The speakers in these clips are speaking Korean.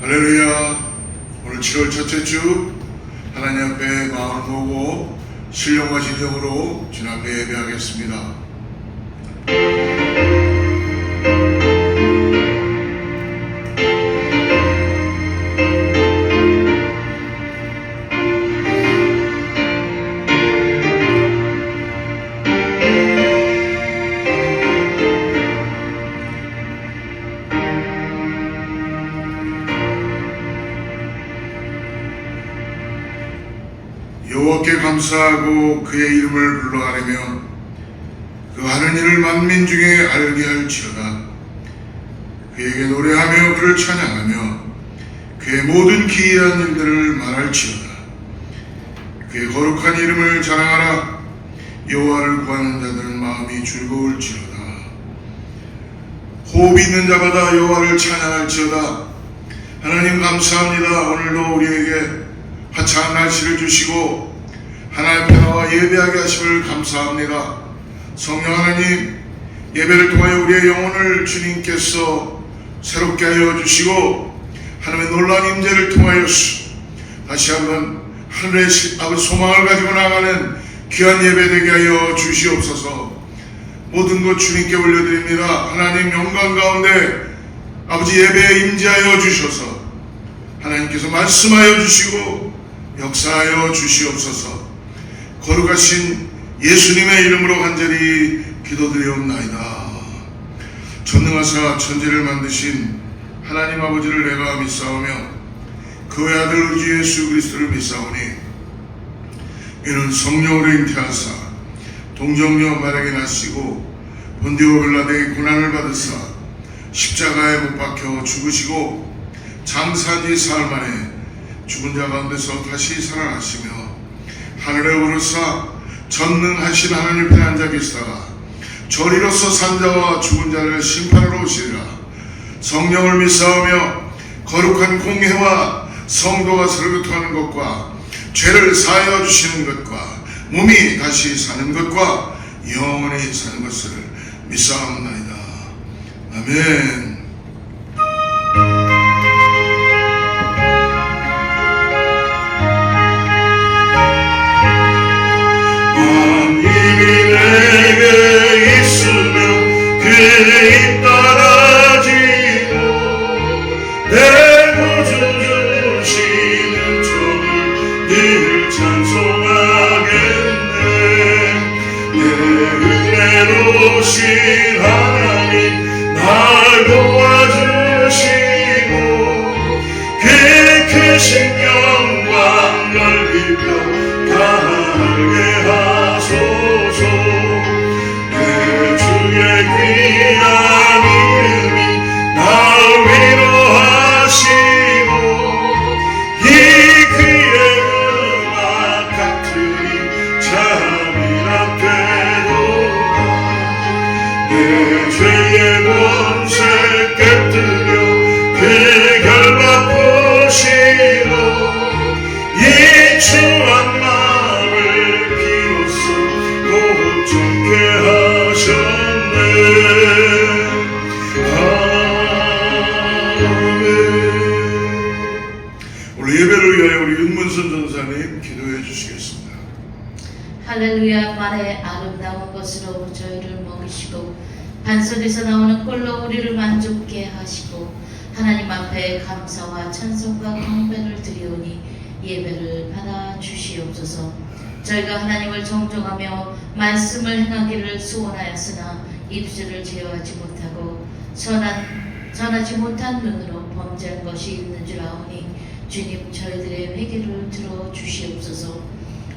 할렐루야. 오늘 7월 첫째 주 하나님 앞에 마음을 모으고 신령과 진정으로 주님 앞에 예배하겠습니다. 여호와께 감사하고 그의 이름을 불러가리며 그 하는 일을 만민 중에 알게 할지어다. 그에게 노래하며 그를 찬양하며 그의 모든 기이한 일들을 말할지어다. 그의 거룩한 이름을 자랑하라. 여호와를 구하는 자들은 마음이 즐거울지어다. 호흡 있는 자마다 여호와를 찬양할지어다. 하나님 감사합니다. 오늘도 우리에게 화창한 날씨를 주시고 하나님 앞에 나와 예배하게 하심을 감사합니다. 성령 하나님, 예배를 통하여 우리의 영혼을 주님께서 새롭게 하여 주시고 하나님의 놀라운 임재를 통하여 다시 한번 하늘의 소망을 가지고 나가는 귀한 예배 되게 하여 주시옵소서. 모든 것 주님께 올려드립니다. 하나님 영광 가운데 아버지 예배에 임재하여 주셔서 하나님께서 말씀하여 주시고 역사하여 주시옵소서. 거룩하신 예수님의 이름으로 간절히 기도드리옵나이다. 전능하사 천지를 만드신 하나님 아버지를 내가 믿사오며 그의 아들 우리 주 예수 그리스도를 믿사오니 이는 성령으로 잉태하사 동정녀 마리아에게 나시고 본디오 빌라도의 고난을 받으사 십자가에 못 박혀 죽으시고 장사한 지 사흘 만에 죽은 자 가운데서 다시 살아나시며 하늘에 오르사 전능하신 하나님 편에 앉아 계시다가 저리로서 산 자와 죽은 자를 심판하러 오시리라. 성령을 믿사오며 거룩한 공회와 성도가 서로 교통하는 것과 죄를 사하여 주시는 것과 몸이 다시 사는 것과 영원히 사는 것을 믿사옵나이다. 아멘. 내게 있으며 그에 따라지고 내 구주 주시는 주를 늘 찬송하겠네. 내 은혜로우신 하나님 날 도와주시고 그 크신 영광 넓이며 가게 하소서. 내 주의 귀한 이름이 날 위로하시고 이 그의 음악 같으니 잠이나 되도다. 내 죄의 권세 깨뜨려 그 결 바꾸시고 이 추한 마음을 비로소 고통케 하셨네. 아멘. 오늘 예배를 위하여 우리 윤문선 전사님 기도해 주시겠습니다. 할렐루야. 말의 아름다운 것으로 저희를 먹이시고 반석에서 나오는 꿀로 우리를 만족케 하시고 하나님 앞에 감사와 찬송과 경배를 드리오니 예배를 받아 주시옵소서. 저희가 하나님을 정정하며 말씀을 행하기를 소원하였으나 입술을 제어하지 못하고 전하지 못한 눈으로 범죄한 것이 있는 줄 아오니 주님 저희들의 회개를 들어 주시옵소서.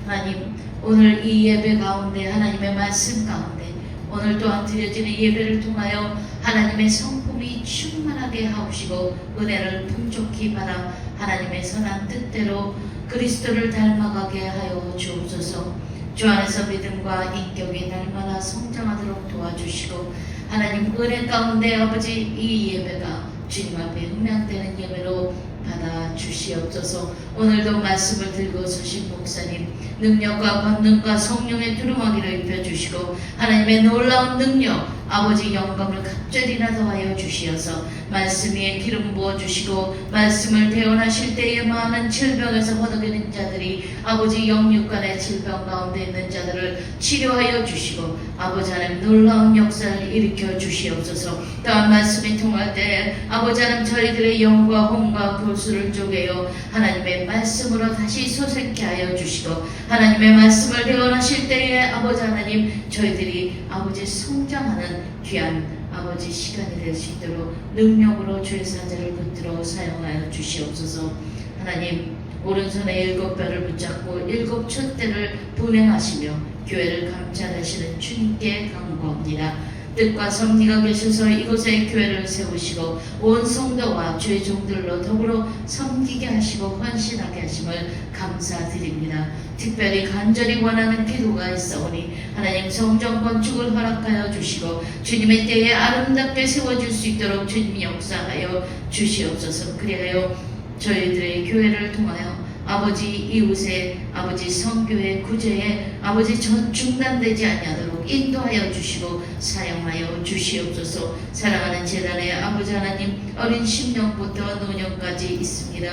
하나님, 오늘 이 예배 가운데 하나님의 말씀 가운데 오늘 또한 드려지는 예배를 통하여 하나님의 성품이 충만하게 하옵시고 은혜를 풍족히 받아 하나님의 선한 뜻대로 그리스도를 닮아가게 하여 주옵소서. 주 안에서 믿음과 인격이 날마다 성장하도록 도와주시고 하나님 은혜 가운데 아버지 이 예배가 주님 앞에 흠양되는 예배로 받아 주시옵소서. 오늘도 말씀을 들고 서신 목사님 능력과 권능과 성령의 두루마기를 입혀주시고 하나님의 놀라운 능력 아버지 영광을 갑절이나 더하여 주시어서 말씀 위에 기름 부어주시고 말씀을 대언하실 때에 많은 질병에서 허덕이는 자들이 아버지 영육간의 질병 가운데 있는 자들을 치료하여 주시고 아버지 하나님 놀라운 역사를 일으켜 주시옵소서. 또한 말씀이 통할 때 아버지 하나님 저희들의 영과 혼과 교수를 쪼개어 하나님의 말씀으로 다시 소생케 하여 주시고 하나님의 말씀을 대언하실 때에 아버지 하나님 저희들이 아버지 성장하는 귀한 아버지 시간이 될 수 있도록 능력으로 주의 사자를 붙들어 사용하여 주시옵소서. 하나님 오른손에 7뼈를 붙잡고 7 촛대를 분행하시며 교회를 감찰하시는 주님께 간구합니다. 뜻과 섭리가 계셔서 이곳에 교회를 세우시고 온 성도와 주의 종들로 더불어 섬기게 하시고 헌신하게 하심을 감사드립니다. 특별히 간절히 원하는 기도가 있사오니 하나님 성전 건축을 허락하여 주시고 주님의 때에 아름답게 세워질 수 있도록 주님이 역사하여 주시옵소서. 그리하여 저희들의 교회를 통하여 아버지 이웃의 아버지 성교의 구제에 아버지 중단되지 아니하도록 인도하여 주시고 사용하여 주시옵소서. 사랑하는 재단의 아버지 하나님 어린 심령부터 노년까지 있습니다.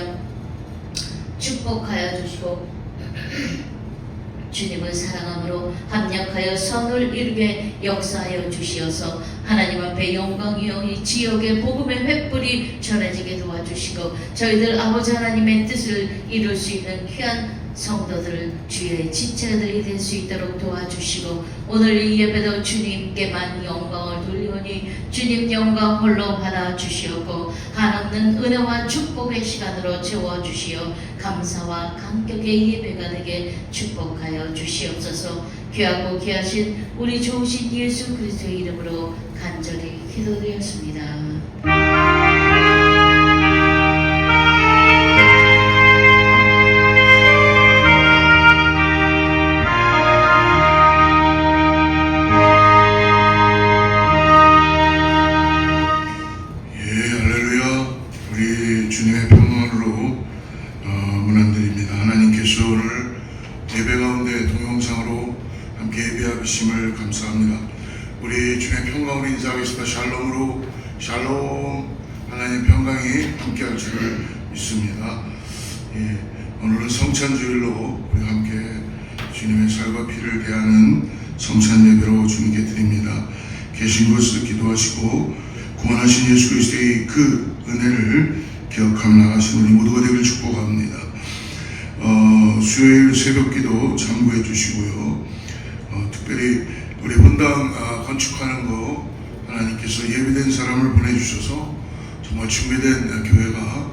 축복하여 주시고 주님을 사랑함으로 합력하여 선을 이루게 역사하여 주시어서 하나님 앞에 영광이여 이 지역의 복음의 횃불이 전해지게 도와주시고 저희들 아버지 하나님의 뜻을 이룰 수 있는 귀한 성도들 주의 지체들이 될 수 있도록 도와주시고 오늘 이 예배도 주님께만 영광을 돌리오니 주님 영광 홀로 받아주시옵고 한없는 은혜와 축복의 시간으로 채워주시어 감사와 감격의 예배가 되게 축복하여 주시옵소서. 귀하고 귀하신 우리 좋으신 예수 그리스도의 이름으로 간절히 기도드렸습니다. 주님의 평안으로 문안드립니다. 하나님께서 오늘 예배 가운데 동영상으로 함께 예배하심을 감사합니다. 우리 주님의 평강으로 인사하겠습니다. 샬롬으로 샬롬. 하나님 평강이 함께할 줄을 믿습니다. 오늘은 성찬주일로 우리가 함께 주님의 살과 피를 대하는 성찬 예배로 주님께 드립니다. 계신 것을 기도하시고 구원하신 예수 그리스도의 그 은혜를 기억하며 나가신 우리 모두가 되길 축복합니다. 수요일 새벽기도 참고해 주시고요. 특별히 우리 본당 건축하는 거 하나님께서 예비된 사람을 보내주셔서 정말 준비된 교회가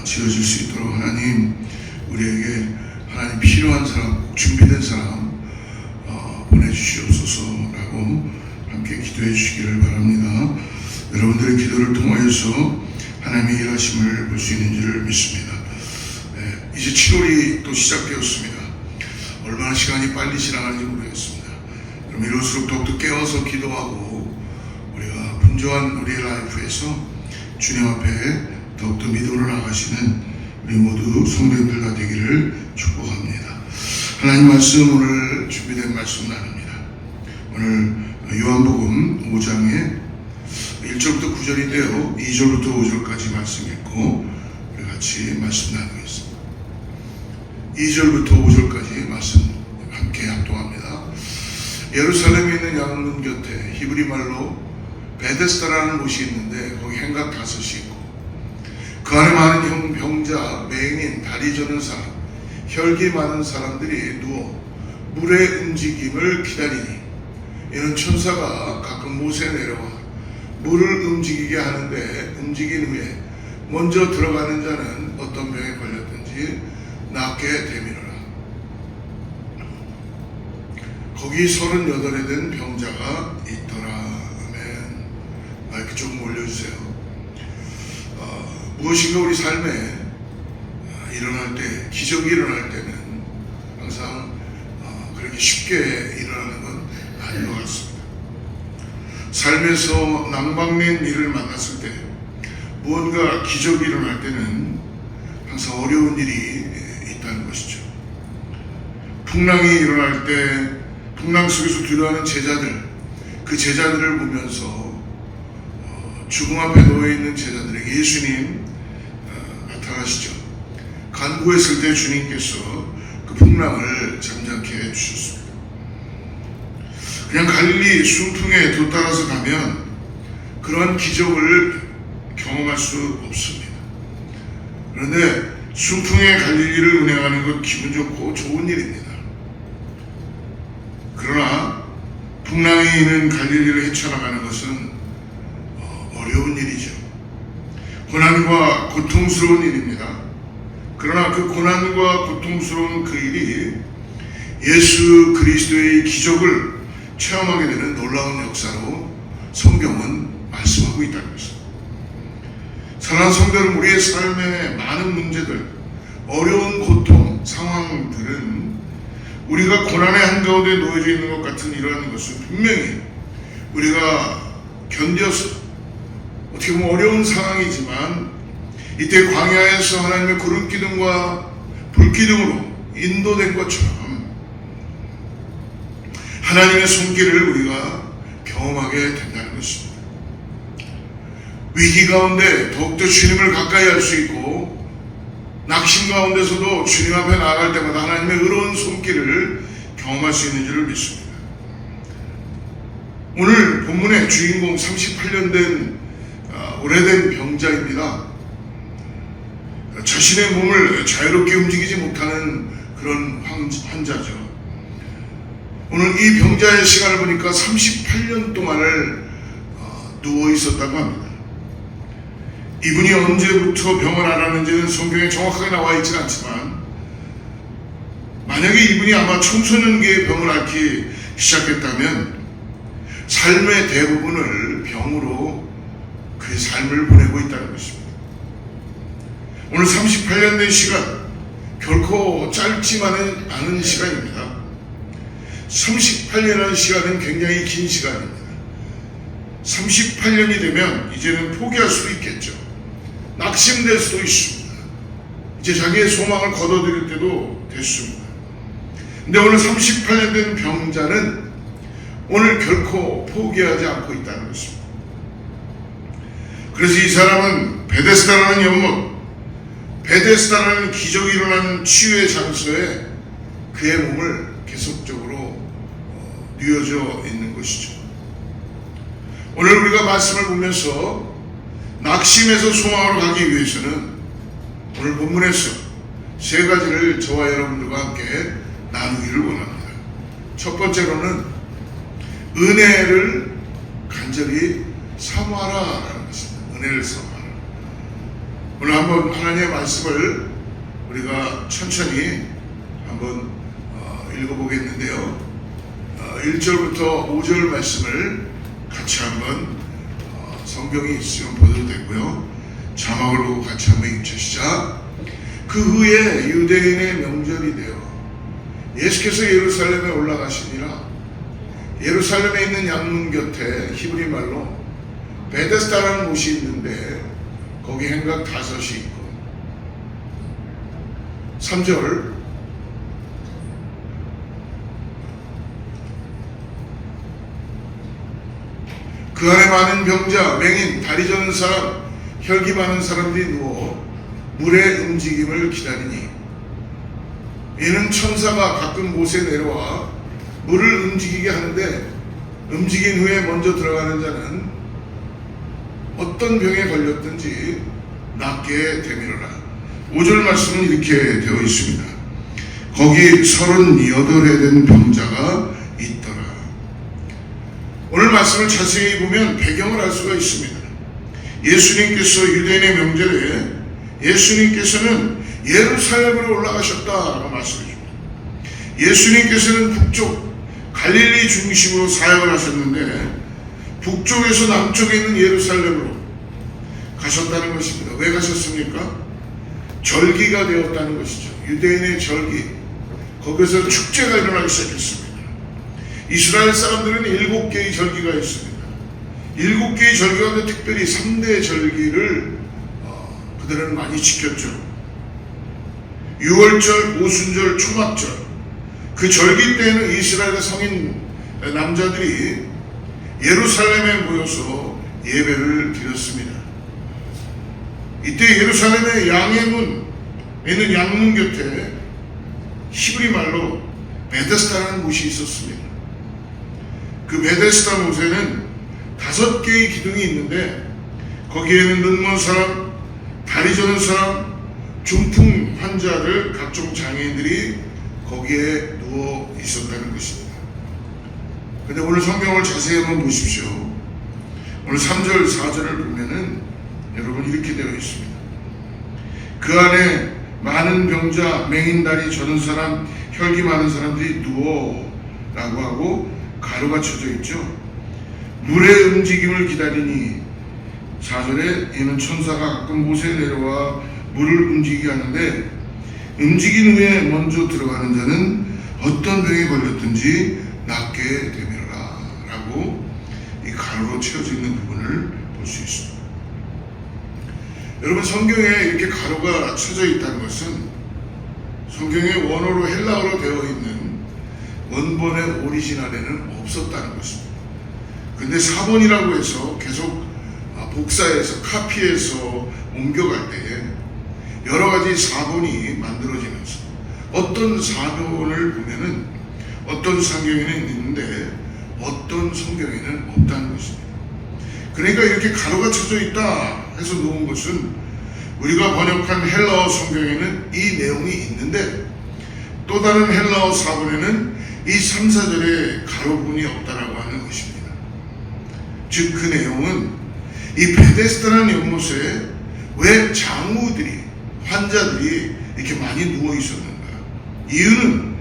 지어질 수 있도록 하나님 우리에게 하나님 필요한 사람, 준비된 사람 보내주시옵소서라고 함께 기도해 주시기를 바랍니다. 여러분들의 기도를 통하여서 하나님의 일하심을 볼 수 있는 줄을 믿습니다. 이제 7월이 또 시작되었습니다. 얼마나 시간이 빨리 지나가는지 모르겠습니다. 그럼 이럴수록 더욱더 깨워서 기도하고 우리가 분주한 우리의 라이프에서 주님 앞에 더욱더 믿음으로 나가시는 우리 모두 성도님들 다 되기를 축복합니다. 하나님 말씀 오늘 준비된 말씀 나눕니다. 오늘 요한복음 5장에 1절부터 9절인데요. 2절부터 5절까지 말씀 읽고 우리 같이 말씀 나누겠습니다. 2절부터 5절까지 말씀 함께 합독합니다. 예루살렘에 있는 양문 곁에 히브리 말로 베데스다라는 곳이 있는데 거기 행각 5이 있고 그 안에 많은 병자, 맹인, 다리 저는 사람, 혈기 많은 사람들이 누워 물의 움직임을 기다리니 이는 천사가 가끔 못에 내려와 물을 움직이게 하는데 움직인 후에 먼저 들어가는 자는 어떤 병에 걸렸든지 낫게 되미노라. 거기 38에 된 병자가 있더라. 아멘. 마이크 조금 올려주세요. 무엇인가 우리 삶에 일어날 때, 기적이 일어날 때는 항상 그렇게 쉽게 일어나는 건 아닌 것 같습니다. 삶에서 낭방낸 일을 만났을 때 무언가 기적이 일어날 때는 항상 어려운 일이 있다는 것이죠. 풍랑이 일어날 때 풍랑 속에서 두려워하는 제자들, 그 그 제자들을 보면서 죽음 앞에 놓여있는 제자들에게 예수님 나타나시죠. 간구했을 때 주님께서 그 풍랑을 잠잠케 해주셨습니다. 그냥 갈릴리 순풍에 도따라서 가면 그런 기적을 경험할 수 없습니다. 그런데 순풍의 갈릴리를 운행하는 것 기분 좋고 좋은 일입니다. 그러나 풍랑이 있는 갈릴리를 헤쳐나가는 것은 어려운 일이죠. 고난과 고통스러운 일입니다. 그러나 그 고난과 고통스러운 그 일이 예수 그리스도의 기적을 체험하게 되는 놀라운 역사로 성경은 말씀하고 있다는 것입니다. 사랑하는 성도 여러분, 우리의 삶의 많은 문제들, 어려운 고통, 상황들은 우리가 고난의 한가운데 놓여져 있는 것 같은 이러한 것은 분명히 우리가 견뎌서 어떻게 보면 어려운 상황이지만 이때 광야에서 하나님의 구름기둥과 불기둥으로 인도된 것처럼 하나님의 손길을 우리가 경험하게 된다는 것입니다. 위기 가운데 더욱더 주님을 가까이 할 수 있고 낙심 가운데서도 주님 앞에 나아갈 때마다 하나님의 의로운 손길을 경험할 수 있는 줄을 믿습니다. 오늘 본문의 주인공 38년 된 오래된 병자입니다. 자신의 몸을 자유롭게 움직이지 못하는 그런 환자죠. 오늘 이 병자의 시간을 보니까 38년 동안을 누워 있었다고 합니다. 이분이 언제부터 병을 앓았는지는 성경에 정확하게 나와 있지는 않지만 만약에 이분이 아마 청소년기에 병을 앓기 시작했다면 삶의 대부분을 병으로 그의 삶을 보내고 있다는 것입니다. 오늘 38년 된 시간, 결코 짧지만은 않은 시간입니다. 38년이라는 시간은 굉장히 긴 시간입니다. 38년이 되면 이제는 포기할 수도 있겠죠. 낙심될 수도 있습니다. 이제 자기의 소망을 거둬들일 때도 됐습니다. 근데 오늘 38년 된 병자는 오늘 결코 포기하지 않고 있다는 것입니다. 그래서 이 사람은 베데스다라는 연못, 베데스다라는 기적이 일어나는 치유의 장소에 그의 몸을 계속적으로 뉘어져 있는 것이죠. 오늘 우리가 말씀을 보면서 낙심에서 소망으로 가기 위해서는 오늘 본문에서 세 가지를 저와 여러분들과 함께 나누기를 원합니다. 첫 번째로는 은혜를 간절히 사모하라라는 것입니다. 은혜를 사모하라. 오늘 한번 하나님의 말씀을 우리가 천천히 한번 읽어보겠는데요. 1절부터 5절 말씀을 같이 한번 성경이 있으면 보셔도 되고요. 자막을 보고 같이 한번 읽죠. 시작. 그 후에 유대인의 명절이 되어 예수께서 예루살렘에 올라가시니라. 예루살렘에 있는 양문 곁에 히브리 말로 베데스다라는 곳이 있는데 거기 행각 5이 있고 3절 그 안에 많은 병자, 맹인, 다리 저는 사람, 혈기 많은 사람들이 누워 물의 움직임을 기다리니 이는 천사가 가끔 곳에 내려와 물을 움직이게 하는데 움직인 후에 먼저 들어가는 자는 어떤 병에 걸렸든지 낫게 되밀어라. 5절 말씀은 이렇게 되어 있습니다. 거기 38에 된 병자가 있더라. 오늘 말씀을 자세히 보면 배경을 알 수가 있습니다. 예수님께서 유대인의 명절에 예수님께서는 예루살렘으로 올라가셨다라고 말씀해 줍니다. 예수님께서는 북쪽 갈릴리 중심으로 사역을 하셨는데 북쪽에서 남쪽에 있는 예루살렘으로 가셨다는 것입니다. 왜 가셨습니까? 절기가 되었다는 것이죠. 유대인의 절기, 거기서 축제가 일어나기 시작했습니다. 이스라엘 사람들은 7개의 절기가 있습니다. 7개의 절기 가운데 특별히 3대 절기를 그들은 많이 지켰죠. 유월절, 오순절, 초막절. 그 절기 때에는 이스라엘의 성인 남자들이 예루살렘에 모여서 예배를 드렸습니다. 이때 예루살렘의 양의 문에 있는 양문 곁에 히브리 말로 베데스다라는 못이 있었습니다. 그 베데스다 못에는 5개의 기둥이 있는데 거기에는 눈먼 사람, 다리 저는 사람, 중풍 환자들, 각종 장애인들이 거기에 누워 있었다는 것입니다. 근데 오늘 성경을 자세히 한번 보십시오. 오늘 3절, 4절을 보면은 여러분 이렇게 되어 있습니다. 그 안에 많은 병자, 맹인다리 저는 사람, 혈기 많은 사람들이 누워 라고 하고 가로가 쳐져 있죠. 물의 움직임을 기다리니 4절에 이는 천사가 가끔 못에 내려와 물을 움직이게 하는데 움직인 후에 먼저 들어가는 자는 어떤 병에 걸렸든지 낫게 되리라 라고 이 가로로 채워져 있는 부분을 볼 수 있습니다. 여러분 성경에 이렇게 가로가 쳐져 있다는 것은 성경에 원어로 헬라어로 되어 있는 원본의 오리지널에는 없었다는 것입니다. 근데 사본이라고 해서 계속 복사해서 카피해서 옮겨갈 때에 여러 가지 사본이 만들어지면서 어떤 사본을 보면은 어떤 성경에는 있는데 어떤 성경에는 없다는 것입니다. 그러니까 이렇게 가로가 쳐져 있다 해서 놓은 것은 우리가 번역한 헬라어 성경에는 이 내용이 있는데 또 다른 헬라어 사본에는 이 3, 4절에 가로 부분이 없다라고 하는 것입니다. 즉 그 내용은 이 베데스다라는 연못에 왜 장우들이 환자들이 이렇게 많이 누워 있었는가? 이유는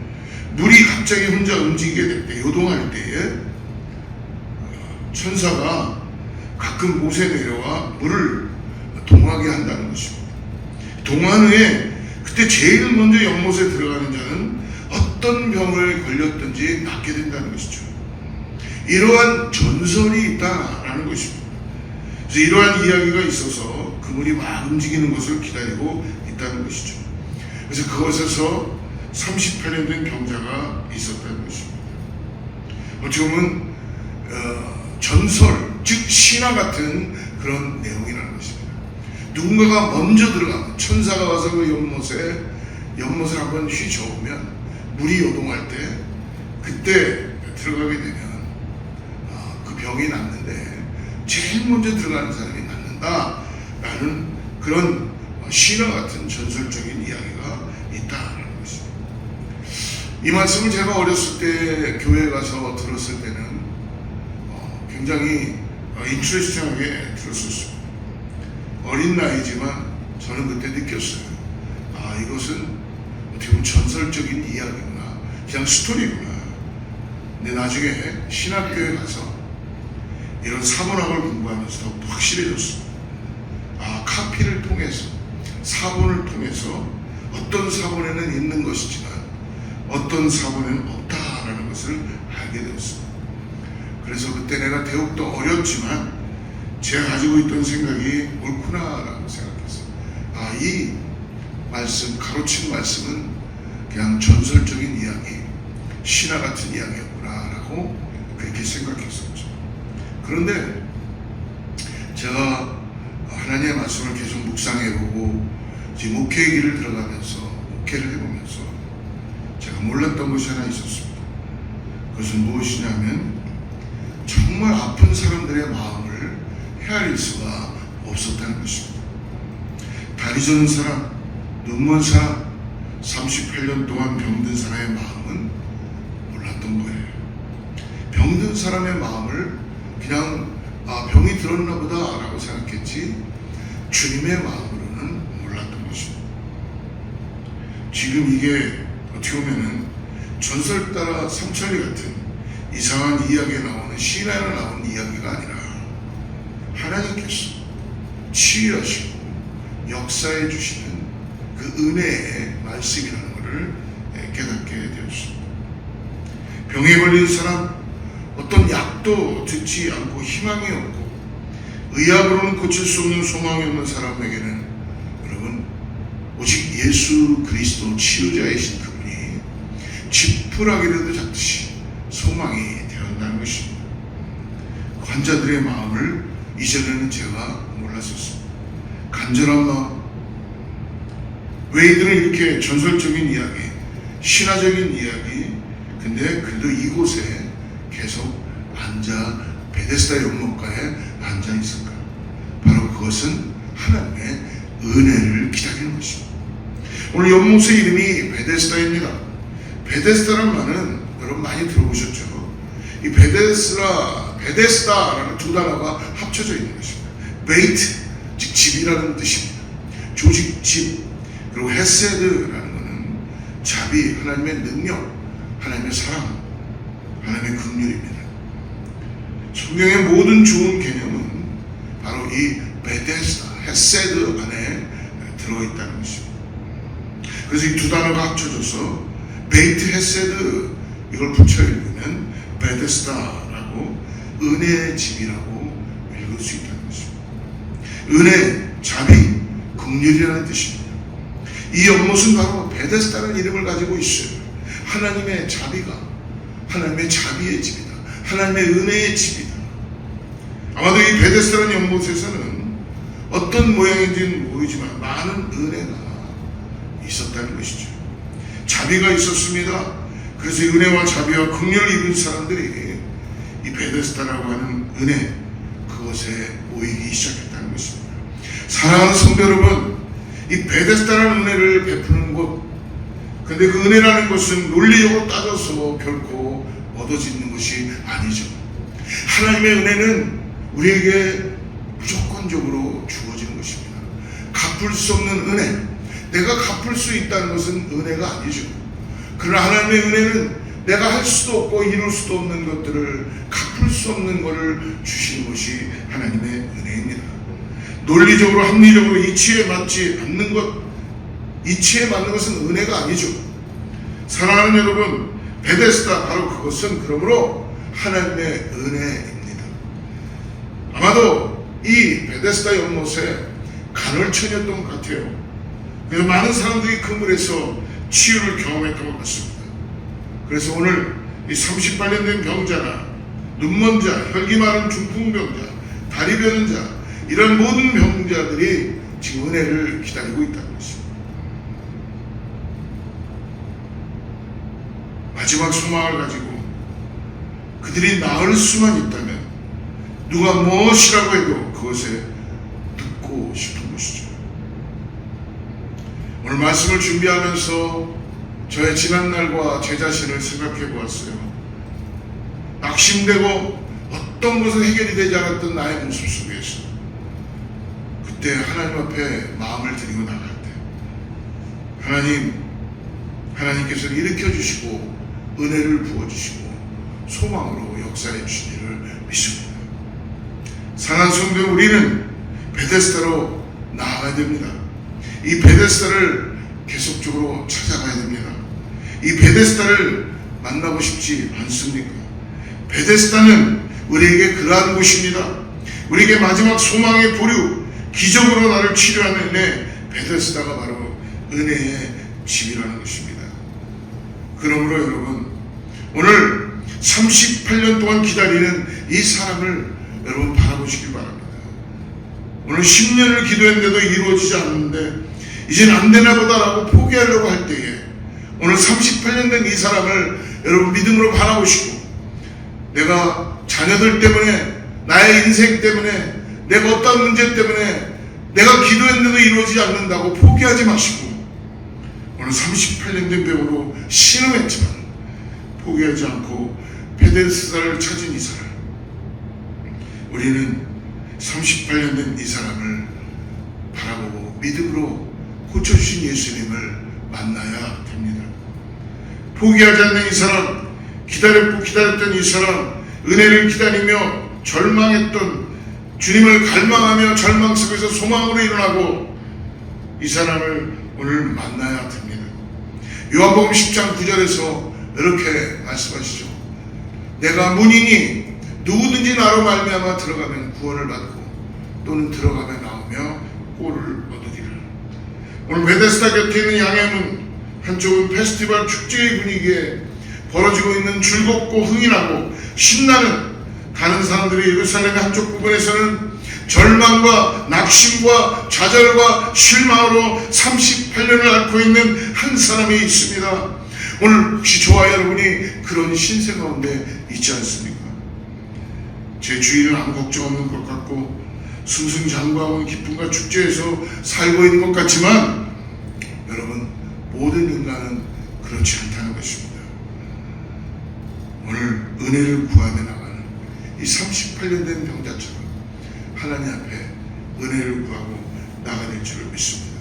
물이 갑자기 혼자 움직이게 될 때, 요동할 때에 천사가 가끔 못에 내려와 물을 동하게 한다는 것입니다. 동한 후에 그때 제일 먼저 연못에 들어가는 자는 어떤 병을 걸렸든지 낫게 된다는 것이죠. 이러한 전설이 있다라는 것입니다. 그래서 이러한 이야기가 있어서 그물이 막 움직이는 것을 기다리고 있다는 것이죠. 그래서 그곳에서 38년 된 병자가 있었다는 것입니다. 어떻게 보면 전설, 즉 신화 같은 그런 내용이라는 것입니다. 누군가가 먼저 들어가면 천사가 와서 그 연못을 한번 휘저으면 물이 요동할 때 그때 들어가게 되면 그 병이 낫는데 제일 먼저 들어가는 사람이 낫는다라는 그런 신화 같은 전설적인 이야기가 있다라는 것입니다. 이 말씀을 제가 어렸을 때 교회에 가서 들었을 때는 굉장히 인트레스팅하게 들었었습니다. 어린 나이지만 저는 그때 느꼈어요. 이것은 어떻게 보면 전설적인 이야기구나, 그냥 스토리구나. 근데 나중에 신학교에 가서 이런 사본학을 공부하면서 더욱 확실해졌습니다. 카피를 통해서, 사본을 통해서 어떤 사본에는 있는 것이지만 어떤 사본에는 없다라는 것을 알게 되었습니다. 그래서 그때 내가 더욱더 어렸지만 제가 가지고 있던 생각이 옳구나라고 생각했어요. 이 말씀, 가로친 말씀은 그냥 전설적인 이야기, 신화 같은 이야기였구나라고 그렇게 생각했었죠. 그런데 제가 하나님의 말씀을 계속 묵상해보고 지금 목회의 길을 들어가면서 목회를 해보면서 제가 몰랐던 것이 하나 있었습니다. 그것은 무엇이냐면 정말 아픈 사람들의 마음을 헤아릴 수가 없었다는 것입니다. 다리 저는 사람, 눈먼 사람, 38년 동안 병든 사람의 마음은 몰랐던 거예요. 병든 사람의 마음을 그냥 병이 들었나 보다 라고 생각했지 주님의 마음으로는 몰랐던 것입니다. 지금 이게 어떻게 보면은 전설 따라 삼천리 같은 이상한 이야기에 나오는 신화에 나오는 이야기가 아니라 하나님께서 치유하시고 역사해 주시는 그 은혜의 말씀이라는 것을 깨닫게 되었습니다. 병에 걸린 사람, 어떤 약도 듣지 않고 희망이 없고 의학으로는 고칠 수 없는 소망이 없는 사람에게는 여러분 오직 예수 그리스도 치유자이신 그분이 지푸라기라도 잡듯이 소망이 되었다는 것입니다. 남자들의 마음을 이전에는 제가 몰랐었습니다. 간절한 마음. 왜 이들은 이렇게 전설적인 이야기, 신화적인 이야기, 근데 그래도 이곳에 계속 앉아 베데스다 연못가에 앉아 있을까? 바로 그것은 하나님의 은혜를 기다리는 것입니다. 오늘 연못의 이름이 베데스다입니다. 베데스다라는 말은 여러분 많이 들어보셨죠? 이 베데스다라는 두 단어가 합쳐져 있는 것입니다. 베이트, 즉 집이라는 뜻입니다. 조직, 집. 그리고 헤세드라는 것은 자비, 하나님의 능력, 하나님의 사랑, 하나님의 긍휼입니다. 성경의 모든 좋은 개념은 바로 이 베데스다, 헤세드 안에 들어있다는 것입니다. 그래서 이 두 단어가 합쳐져서 베이트 헤세드 이걸 붙여 읽으면 베데스다라고 은혜의 집이라고 읽을 수 있다는 것입니다. 은혜, 자비, 긍휼이라는 뜻입니다. 이 연못은 바로 베데스다라는 이름을 가지고 있어요. 하나님의 자비가 하나님의 자비의 집이다. 하나님의 은혜의 집이다. 아마도 이 베데스다라는 연못에서는 어떤 모양인지는 모르지만 많은 은혜가 있었다는 것이죠. 자비가 있었습니다. 그래서 은혜와 자비와 긍휼을 입은 사람들이 이 베데스다라고 하는 은혜 그것에 모이기 시작했다는 것입니다. 사랑하는 성도 여러분, 이 베데스다라는 은혜를 베푸는 곳, 근데 그 은혜라는 것은 논리적으로 따져서 결코 얻어지는 것이 아니죠. 하나님의 은혜는 우리에게 무조건적으로 주어지는 것입니다. 갚을 수 없는 은혜, 내가 갚을 수 있다는 것은 은혜가 아니죠. 그러나 하나님의 은혜는 내가 할 수도 없고 이룰 수도 없는 것들을 갚을 수 없는 것을 주시는 것이 하나님의 은혜입니다. 논리적으로 합리적으로 이치에 맞지 않는 것, 이치에 맞는 것은 은혜가 아니죠. 사랑하는 여러분, 베데스다 바로 그것은 그러므로 하나님의 은혜입니다. 아마도 이 베데스다 연못에 간헐천이었던 것 같아요. 그래서 많은 사람들이 그 물에서 치유를 경험했던 것 같습니다. 그래서 오늘 이 38년 된 병자나 눈먼 자, 혈기 마른 중풍병자, 다리 베는 자, 이런 모든 병자들이 지금 은혜를 기다리고 있다는 것입니다. 마지막 소망을 가지고 그들이 나을 수만 있다면 누가 무엇이라고 해도 그것에 듣고 싶은 것이죠. 오늘 말씀을 준비하면서 저의 지난날과 제 자신을 생각해 보았어요. 낙심되고 어떤 것은 해결이 되지 않았던 나의 모습 속에서 그때 하나님 앞에 마음을 드리고 나갈 때 하나님께서 일으켜 주시고 은혜를 부어주시고 소망으로 역사해 주시기를 믿습니다. 사랑하는 성도, 우리는 베데스다로 나아가야 됩니다. 이 베데스다를 계속적으로 찾아가야 됩니다. 이 베데스다를 만나고 싶지 않습니까? 베데스다는 우리에게 그러한 곳입니다. 우리에게 마지막 소망의 보류, 기적으로 나를 치료하는 은혜, 베데스다가 바로 은혜의 집이라는 것입니다. 그러므로 여러분, 오늘 38년 동안 기다리는 이 사람을 여러분 바라보시길 바랍니다. 오늘 10년을 기도했는데도 이루어지지 않는데 이젠 안 되나 보다라고 포기하려고 할 때에 오늘 38년 된 이 사람을 여러분 믿음으로 바라보시고, 내가 자녀들 때문에, 나의 인생 때문에, 내가 어떤 문제 때문에 내가 기도했는데도 이루어지지 않는다고 포기하지 마시고, 오늘 38년 된 배우로 신음했지만 포기하지 않고 베데스다를 찾은 이 사람, 우리는 38년 된 이 사람을 바라보고 믿음으로 고쳐주신 예수님을 만나야 됩니다. 포기하지 않는 이 사람, 기다렸고 기다렸던 이 사람, 은혜를 기다리며 절망했던, 주님을 갈망하며 절망 속에서 소망으로 일어나고 이 사람을 오늘 만나야 됩니다. 요한복음 10장 9절에서 이렇게 말씀하시죠. 내가 문이니 누구든지 나로 말미암아 들어가면 구원을 받고 또는 들어가며 나오며 꼴을 얻으리라. 오늘 베데스다 곁에 있는 양해문, 한쪽은 페스티벌 축제의 분위기에 벌어지고 있는 즐겁고 흥이 나고 신나는, 다른 사람들이 예루살렘의 한쪽 부분에서는 절망과 낙심과 좌절과 실망으로 38년을 앓고 있는 한 사람이 있습니다. 오늘 혹시 저와 여러분이 그런 신세 가운데 있지 않습니까? 제 주위는 아무 걱정 없는 것 같고 승승장구하고 기쁨과 축제에서 살고 있는 것 같지만 여러분, 모든 인간은 그렇지 않다는 것입니다. 오늘 은혜를 구하며 나가는 이 38년 된 병자처럼 하나님 앞에 은혜를 구하고 나가야 될 줄을 믿습니다.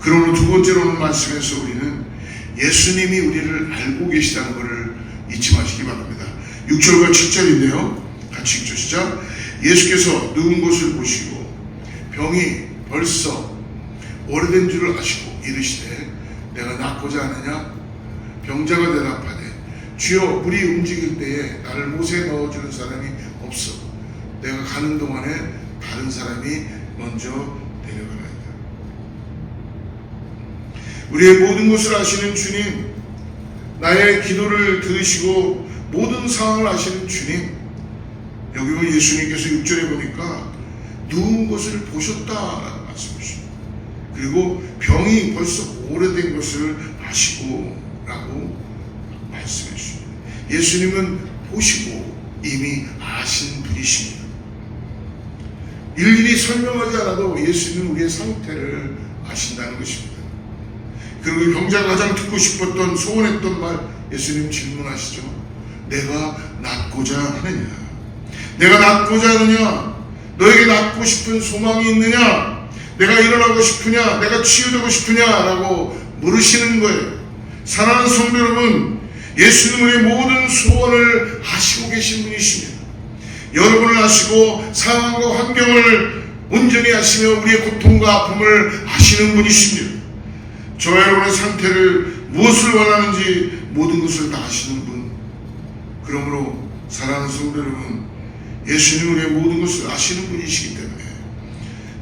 그러므로 두 번째로 오늘 말씀에서 우리는 예수님이 우리를 알고 계시다는 것을 잊지 마시기 바랍니다. 6절과 7절인데요. 같이 읽죠. 시작. 예수께서 누운 것을 보시고 병이 벌써 오래된 줄을 아시고 이르시되 내가 낫고자 하느냐? 병자가 대답하되 주여, 물이 움직일 때에 나를 못에 넣어주는 사람이 없어. 내가 가는 동안에 다른 사람이 먼저 데려가나이다. 우리의 모든 것을 아시는 주님, 나의 기도를 들으시고 모든 상황을 아시는 주님, 여기 보면 예수님께서 6절에 보니까 누운 것을 보셨다라고 말씀하십니다. 그리고 병이 벌써 오래된 것을 아시고 라고 말씀해 주십니다. 예수님은 보시고 이미 아신 분이십니다. 일일이 설명하지 않아도 예수님은 우리의 상태를 아신다는 것입니다. 그리고 이 병자가 가장 듣고 싶었던, 소원했던 말, 예수님 질문하시죠. 내가 낫고자 하느냐? 내가 낫고자 하느냐? 너에게 낫고 싶은 소망이 있느냐? 내가 일어나고 싶으냐? 내가 치유되고 싶으냐? 라고 물으시는 거예요. 사랑하는 성도 여러분, 예수님은 우리의 모든 소원을 아시고 계신 분이십니다. 여러분을 아시고 상황과 환경을 온전히 아시며 우리의 고통과 아픔을 아시는 분이십니다. 저와 여러분의 상태를 무엇을 원하는지 모든 것을 다 아시는 분. 그러므로 사랑하는 성도 여러분, 예수님은 우리의 모든 것을 아시는 분이시기 때문에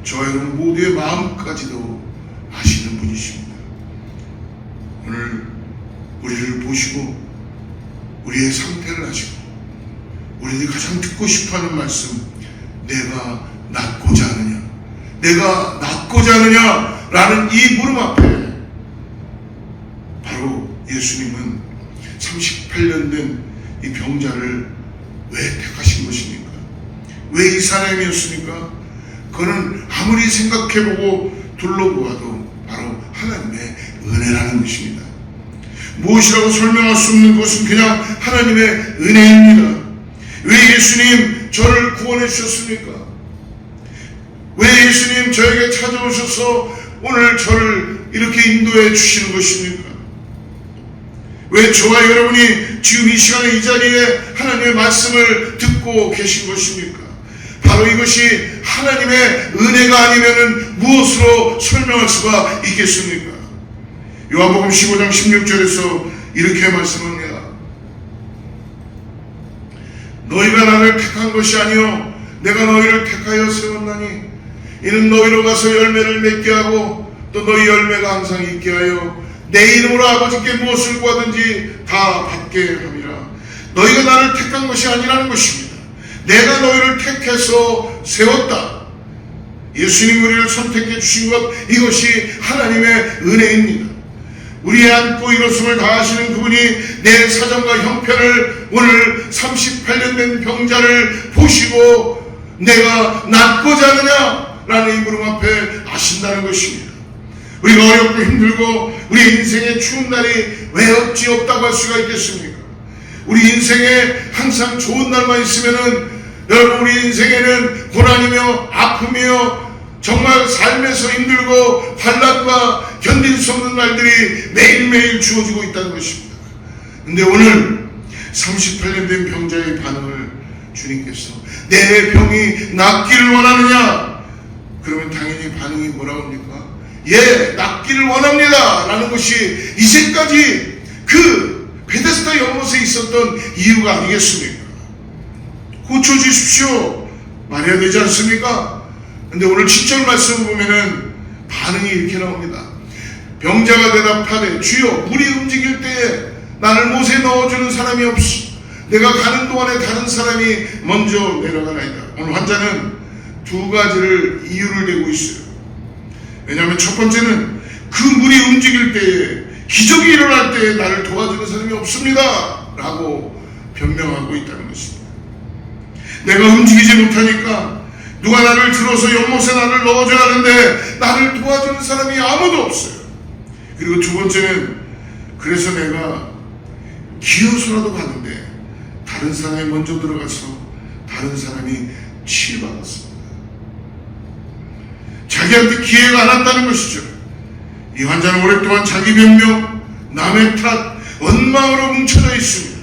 저와 여러분 모두의 마음까지도 아시는 분이십니다. 오늘 우리를 보시고 우리의 상태를 아시고 우리들이 가장 듣고 싶어하는 말씀, 내가 낫고자 하느냐? 내가 낫고자 하느냐? 라는 이 물음 앞에 바로 예수님은 38년 된 이 병자를 왜 택하신 것입니까? 왜 이 사람이었습니까? 그는 아무리 생각해보고 둘러보아도 바로 하나님의 은혜라는 것입니다. 무엇이라고 설명할 수 없는 것은 그냥 하나님의 은혜입니다. 왜 예수님 저를 구원해 주셨습니까? 왜 예수님 저에게 찾아오셔서 오늘 저를 이렇게 인도해 주시는 것입니까? 왜 저와 여러분이 지금 이 시간에 이 자리에 하나님의 말씀을 듣고 계신 것입니까? 바로 이것이 하나님의 은혜가 아니면은 무엇으로 설명할 수가 있겠습니까? 요한복음 15장 16절에서 이렇게 말씀합니다. 너희가 나를 택한 것이 아니요 내가 너희를 택하여 세웠나니 이는 너희로 가서 열매를 맺게 하고 또 너희 열매가 항상 있게 하여 내 이름으로 아버지께 무엇을 구하든지 다 받게 함이라. 너희가 나를 택한 것이 아니라는 것입니다. 내가 너희를 택해서 세웠다. 예수님 우리를 선택해 주신 것, 이것이 하나님의 은혜입니다. 우리의 안고 일어섬을 다하시는 그분이 내 사정과 형편을 오늘 38년 된 병자를 보시고 내가 낫고자 하느냐? 라는 이 물음 앞에 아신다는 것입니다. 우리가 어렵고 힘들고 우리 인생에 추운 날이 왜 어찌 없다고 할 수가 있겠습니까? 우리 인생에 항상 좋은 날만 있으면은 여러분 우리 인생에는 고난이며 아픔이며 정말 삶에서 힘들고 환난과 견딜 수 없는 날들이 매일매일 주어지고 있다는 것입니다. 근데 오늘 38년 된 병자의 반응을 주님께서 내 병이 낫기를 원하느냐? 그러면 당연히 반응이 뭐라고 합니까? 예, 낫기를 원합니다 라는 것이 이제까지 그 베데스다 연못에 있었던 이유가 아니겠습니까? 고쳐주십시오 말해야 되지 않습니까? 근데 오늘 7절 말씀 보면은 반응이 이렇게 나옵니다. 병자가 대답하되 주여 물이 움직일 때에 나를 못에 넣어주는 사람이 없어. 내가 가는 동안에 다른 사람이 먼저 내려가나이다. 오늘 환자는 두 가지를 이유를 대고 있어요. 왜냐하면 첫 번째는 그 물이 움직일 때에, 기적이 일어날 때에 나를 도와주는 사람이 없습니다 라고 변명하고 있다는 것입니다. 내가 움직이지 못하니까 누가 나를 들어서 연못에 나를 넣어줘야 하는데 나를 도와주는 사람이 아무도 없어요. 그리고 두 번째는, 그래서 내가 기어서라도 가는데 다른 사람이 먼저 들어가서 다른 사람이 치유받았습니다. 자기한테 기회가 안 왔다는 것이죠. 이 환자는 오랫동안 자기 변명, 남의 탓, 원망으로 뭉쳐져 있습니다.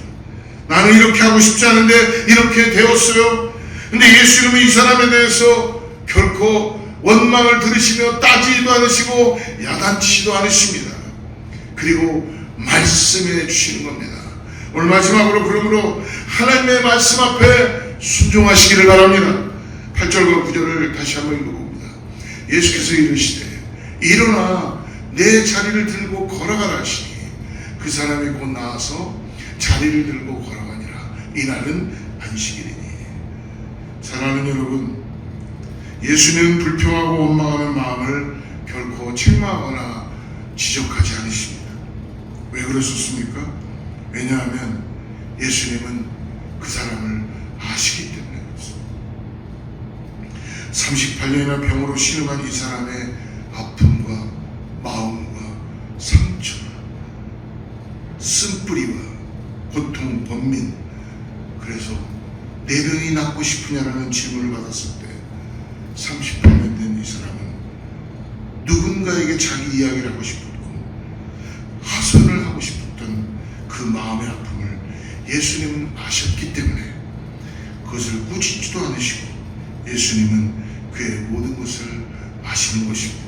나는 이렇게 하고 싶지 않은데 이렇게 되었어요. 근데 예수님은 이 사람에 대해서 결코 원망을 들으시며 따지지도 않으시고 야단치지도 않으십니다. 그리고 말씀해 주시는 겁니다. 오늘 마지막으로 그러므로 하나님의 말씀 앞에 순종하시기를 바랍니다. 8절과 9절을 다시 한번 읽어봅니다. 예수께서 이르시되 일어나 내 자리를 들고 걸어가라 하시니 그 사람이 곧 나와서 자리를 들고 걸어가니라. 이날은 안식일이니. 사랑하는 여러분, 예수는 불평하고 원망하는 마음을 결코 책망하거나 지적하지 않으십니다. 왜 그러셨습니까? 왜냐하면 예수님은 그 사람을 아시기 때문에 그렇습니다. 38년이나 병으로 신음한 이 사람의 아픔과 마음과 상처와 쓴뿌리와 고통, 번민, 그래서 내 병이 낫고 싶으냐라는 질문을 받았을 때 38년 된 이 사람은 누군가에게 자기 이야기를 하고 싶었고 하소연을 하고 싶었던 그 마음의 아픔을 예수님은 아셨기 때문에 그것을 꾸짖지도 않으시고 예수님은 그의 모든 것을 아시는 것입니다.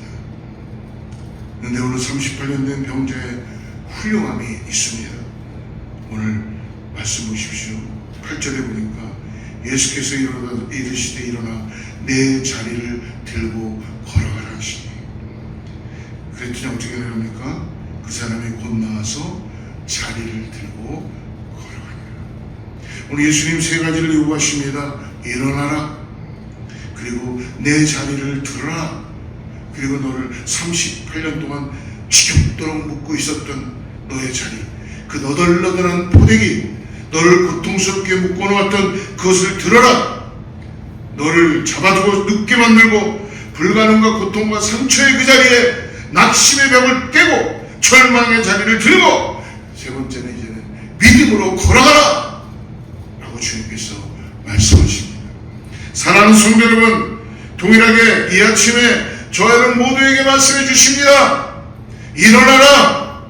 그런데 오늘 38년 된 병자의 훌륭함이 있습니다. 오늘 말씀 보십시오. 8절에 보니까 예수께서 이르시되 일어나 내 자리를 들고 걸어가라 하시니. 그랬더니 어떻게 되랍니까? 그 사람이 곧 나와서 자리를 들고 걸어가니라. 오늘 예수님 세 가지를 요구하십니다. 일어나라, 그리고 내 자리를 들어라, 그리고 너를 38년 동안 지겹도록 묶고 있었던 너의 자리, 그 너덜너덜한 포대기, 너를 고통스럽게 묶어놓았던 그것을 들어라. 너를 잡아두고 눕게 만들고 불가능과 고통과 상처의 그 자리에 낙심의 벽을 깨고 절망의 자리를 들고, 세 번째는 이제는 믿음으로 걸어가라 라고 주님께서 말씀하십니다. 사랑하는 성도 여러분, 동일하게 이 아침에 저 여러분 모두에게 말씀해 주십니다. 일어나라.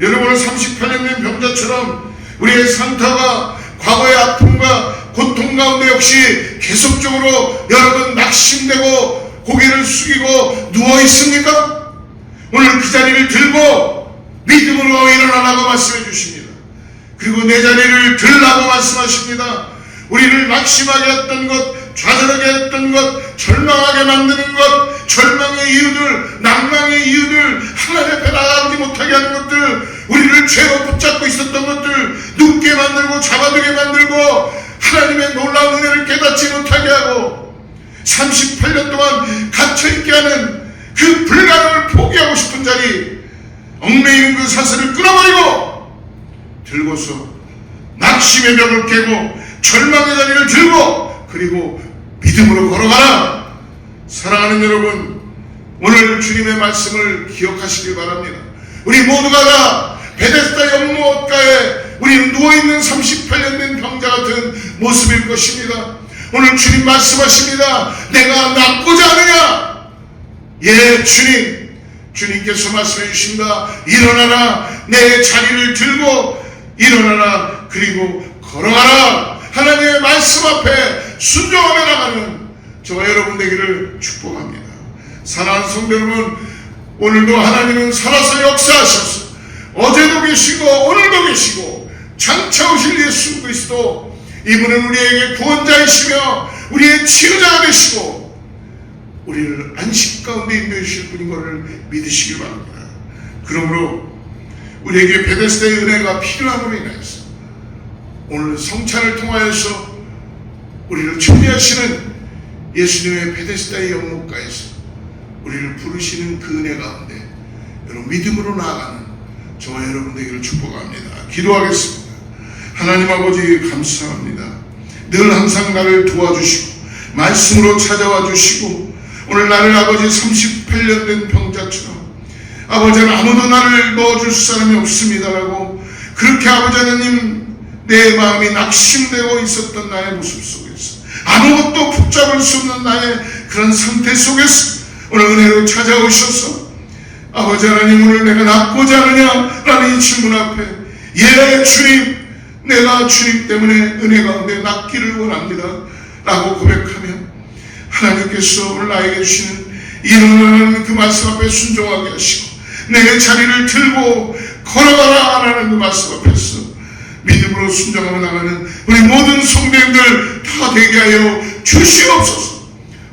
여러분은 38년 된 병자처럼 우리의 상태가 과거의 아픔과 고통 가운데 역시 계속적으로 여러분 낙심되고 고개를 숙이고 누워 있습니까? 오늘 그 자리를 들고 믿음으로 일어나라고 말씀해 주십니다. 그리고 내 자리를 들라고 말씀하십니다. 우리를 낙심하게 했던 것, 좌절하게 했던 것, 절망하게 만드는 것, 절망의 이유들, 낭망의 이유들, 하나님 앞에 나가지 못하게 하는 것들, 우리를 죄로 붙잡고 있었던 것들, 눕게 만들고 잡아두게 만들고 하나님의 놀라운 은혜를 깨닫지 못하게 하고 38년 동안 갇혀있게 하는 그 불가능을 포기하고 싶은 자리, 얽매이는 그 사슬을 끊어버리고 들고서 낙심의 벽을 깨고 절망의 자리를 들고 그리고 믿음으로 걸어가라. 사랑하는 여러분, 오늘 주님의 말씀을 기억하시길 바랍니다. 우리 모두가 다 베데스다 연못가에 우리는 누워있는 38년 된 병자 같은 모습일 것입니다. 오늘 주님 말씀하십니다. 내가 낫고자 하느냐? 예, 주님께서 말씀해 주십니다. 일어나라, 내 자리를 들고 일어나라, 그리고 걸어가라. 하나님의 말씀 앞에 순종하며 나가는 저와 여러분 되기를 축복합니다. 사랑하는 성도 여러분, 오늘도 하나님은 살아서 역사하셔서 어제도 계시고 오늘도 계시고 장차 오실 예수 그리스도, 이분은 우리에게 구원자이시며 우리의 치유자가 되시고 우리를 안식 가운데 인도해 주실 분인 것을 믿으시길 바랍니다. 그러므로 우리에게 베데스다의 은혜가 필요함으로 인하여서 오늘 성찬을 통하여서 우리를 초대하시는 예수님의 베데스다의 연못가에서 우리를 부르시는 그 은혜 가운데 여러분 믿음으로 나아가는 저와 여러분 되기를 축복합니다. 기도하겠습니다. 하나님 아버지 감사합니다. 늘 항상 나를 도와주시고 말씀으로 찾아와 주시고 오늘 나를 아버지 38년 된 병자처럼 아버지는 아무도 나를 넣어줄 사람이 없습니다라고 그렇게 아버지 하나님 내 마음이 낙심되고 있었던 나의 모습 속에서 아무것도 붙잡을 수 없는 나의 그런 상태 속에서 오늘 은혜로 찾아오셔서 아버지 하나님 오늘 내가 낫고자 하느냐라는 이 질문 앞에 예 주님 내가 주님 때문에 은혜 가운데 낫기를 원합니다 라고 고백하면 하나님께서 오늘 나에게 주시는 일어나는 그 말씀 앞에 순종하게 하시고 내 자리를 들고 걸어가라 라는 그 말씀 앞에서 믿음으로 순종하며 나가는 우리 모든 성도님들 다 되게 하여 주시옵소서.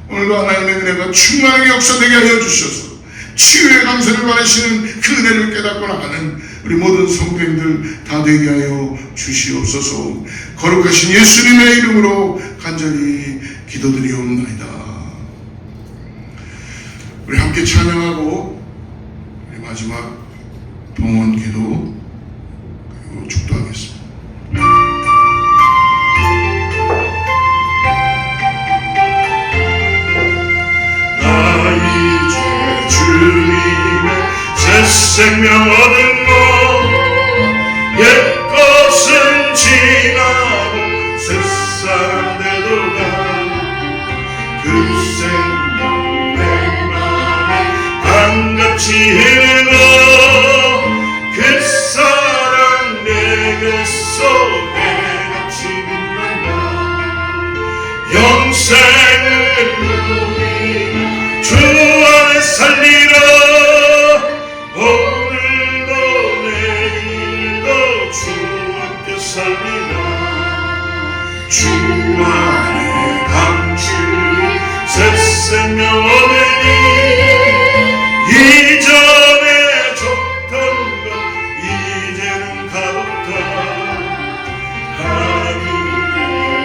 오늘도 하나님의 은혜가 충만하게 역사되게 하여 주셔서 치유의 감사를 바라시는 그 은혜를 깨닫고 나가는 우리 모든 성도님들 다 되게 하여 주시옵소서. 거룩하신 예수님의 이름으로 간절히 기도드리옵나이다. 우리 함께 찬양하고 우리 마지막 봉헌 기도 그리고 축도하겠습니다. 나 이제 주님의 새 생명 얻은 것 옛것은 지나고 새사람 되돌아 그 생명 내 맘에 반갑이 흐르고 그 사랑 내 속에 같이 빛난다 영생을 누리며 주 안에 살리라 오늘도 내일도 주 함께 살리라 주 안에 감추리 새 생명 얻으니 이전에 좋던 것 이제는 가볍다 하나님의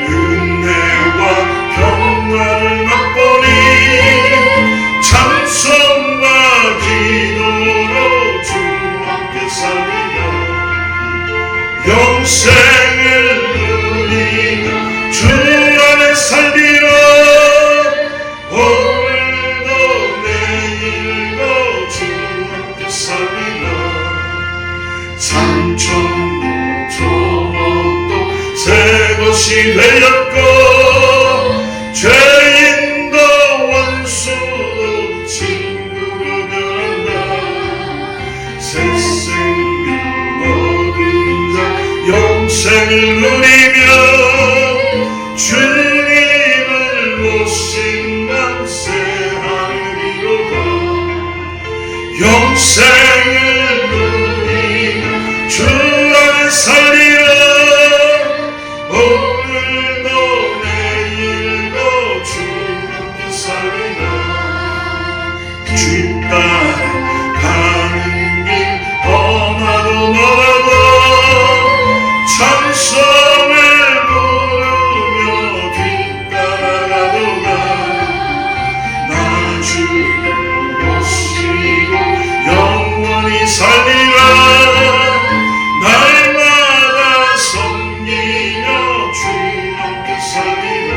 은혜와 평화를 맛보니 찬송과 기도로 주 함께 살리라 영생을 누리며 주 안에 살리라 오늘도 내일도 주 함께 살리라 상처도 저것도 새 것이 되었고 죄인도 원수도 친구로 변한다 새 생명 얻은 자 영생을 누리며 주님을 모신 만세 하늘이로다 영생을 누리며 주 안에 살리라 오늘도 내일도 주 함께 살리라 주 따라 가는 길 험하고 멀어도 찬송을 부르며 뒤따라가도다 나 주를 모시고 영원히 살리라 날마다 섬기며 주 함께 살리라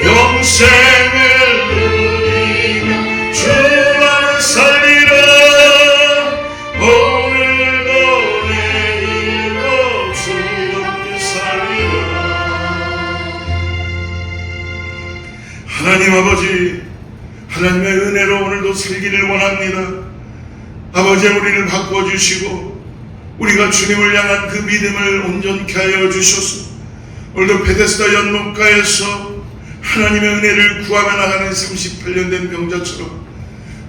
영생을 누리며 주 안에 살리라 오늘도 내일도 주 함께 살리라 하나님 아버지 하나님의 은혜로 오늘도 살기를 원합니다. 아버지 우리를 바꿔주시고 우리가 주님을 향한 그 믿음을 온전케 하여 주셔서 오늘도 베데스다 연못가에서 하나님의 은혜를 구하며 나가는 38년 된 병자처럼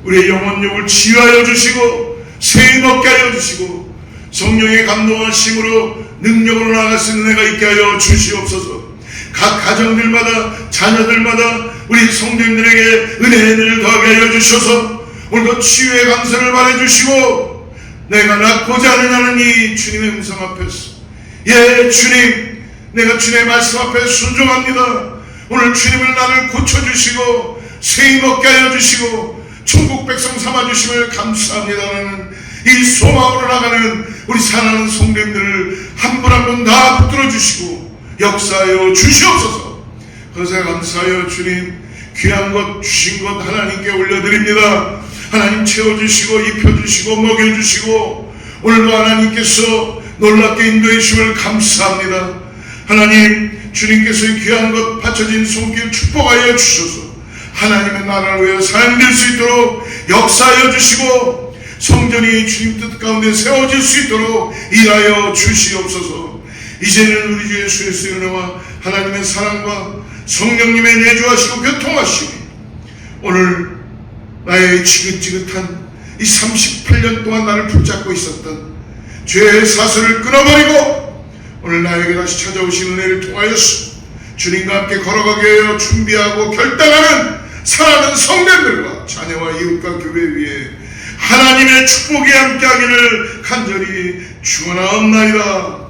우리의 영혼욕을 치유하여 주시고 새 먹게 하여 주시고 성령의 감동하심으로 능력으로 나아갈 수 있는 은혜가 있게 하여 주시옵소서. 각 가정들마다 자녀들마다 우리 성도님들에게 은혜를 더하게 하여 주셔서 오늘도 치유의 감사를 말해주시고 내가 낫고자 하느냐는 이 주님의 음성 앞에서 예, 주님, 내가 주님의 말씀 앞에 순종합니다. 오늘 주님을 나를 고쳐주시고 세임 얻게 하여 주시고 천국 백성 삼아주심을 감사합니다라는 이 소망으로 나가는 우리 사랑하는 성도님들을 한 분 한 분 다 붙들어 주시고 역사하여 주시옵소서. 그것에 감사하여 주님, 귀한 것 주신 것 하나님께 올려드립니다. 하나님 채워주시고 입혀주시고 먹여주시고 오늘도 하나님께서 놀랍게 인도해 주심을 감사합니다. 하나님, 주님께서 귀한 것 바쳐진 손길 축복하여 주셔서 하나님의 나라를 위해 사용될 수 있도록 역사하여 주시고 성전이 주님 뜻 가운데 세워질 수 있도록 일하여 주시옵소서. 이제는 우리 주 예수 그리스도의 은혜와 하나님의 사랑과 성령님의 내주하시고 교통하시고 오늘 나의 지긋지긋한 이 38년 동안 나를 붙잡고 있었던 죄의 사슬을 끊어버리고 오늘 나에게 다시 찾아오신 은혜를 통하여서 주님과 함께 걸어가게 하여 준비하고 결단하는 사랑하는 성도들과 자녀와 이웃과 교회 위에 하나님의 축복이 함께하기를 간절히 축원하옵나이다.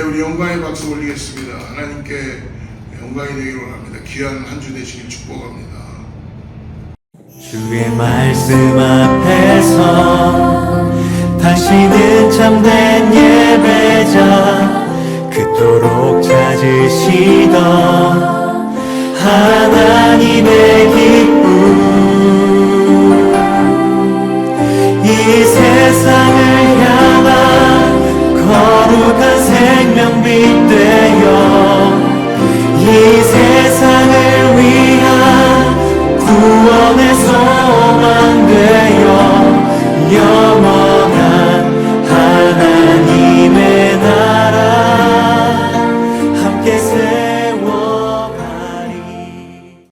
우리 영광의 박수 올리겠습니다. 하나님께 영광이 되기를 원합니다. 귀한 한 주 되시길 축복합니다. 주의 말씀 앞에서 다시는 참된 예배자 그토록 찾으시던 하나님의 기쁨 이 세상을 향한 거룩한 생명빛 되어 이 세상을 위한 구원의 손